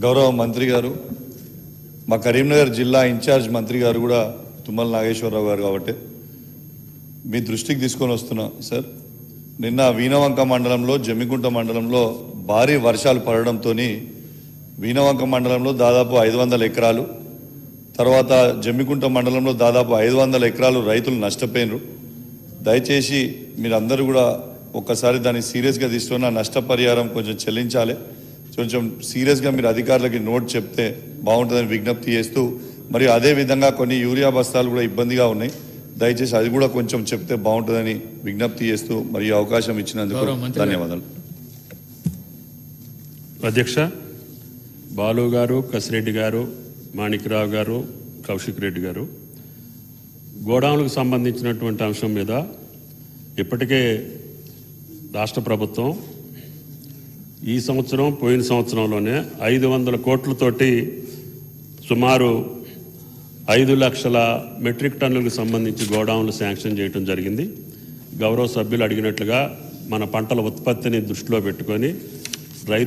గౌరవ మంత్రి గారు, మా కరీంనగర్ జిల్లా ఇన్ఛార్జ్ మంత్రి గారు కూడా తుమ్మల నాగేశ్వరరావు గారు కాబట్టి మీ దృష్టికి తీసుకొని వస్తున్నా సార్. నిన్న వీణవంక మండలంలో, జమ్మికుంట మండలంలో భారీ వర్షాలు పడడంతో వీణవంక మండలంలో దాదాపు 500 ఎకరాలు, తర్వాత జమ్మికుంట మండలంలో దాదాపు 500 ఎకరాలు రైతులు నష్టపోయినరు. దయచేసి మీరందరూ కూడా ఒక్కసారి దాన్ని సీరియస్గా తీసుకున్న నష్టపరిహారం కొంచెం చెల్లించాలి. కొంచెం సీరియస్గా మీరు అధికారులకి నోట్ చెప్తే బాగుంటుందని విజ్ఞప్తి చేస్తూ, మరియు అదేవిధంగా కొన్ని యూరియా బస్తాలు కూడా ఇబ్బందిగా ఉన్నాయి, దయచేసి అది కూడా కొంచెం చెప్తే బాగుంటుందని విజ్ఞప్తి చేస్తూ మరియు అవకాశం ఇచ్చినందుకు ధన్యవాదాలు. అధ్యక్ష, బాలు గారు, కసిరెడ్డి గారు, మాణిక్రావు గారు, కౌశిక్ రెడ్డి గారు, గోడౌన్లకు సంబంధించినటువంటి అంశం మీద ఇప్పటికే రాష్ట్ర ప్రభుత్వం ఈ సంవత్సరం, పోయిన సంవత్సరంలోనే 500 కోట్లతోటి సుమారు 5 లక్షల మెట్రిక్ టన్నులకు సంబంధించి గోడౌన్లు శాంక్షన్ చేయడం జరిగింది. గౌరవ సభ్యులు అడిగినట్లుగా మన పంటల ఉత్పత్తిని దృష్టిలో పెట్టుకొని రైతు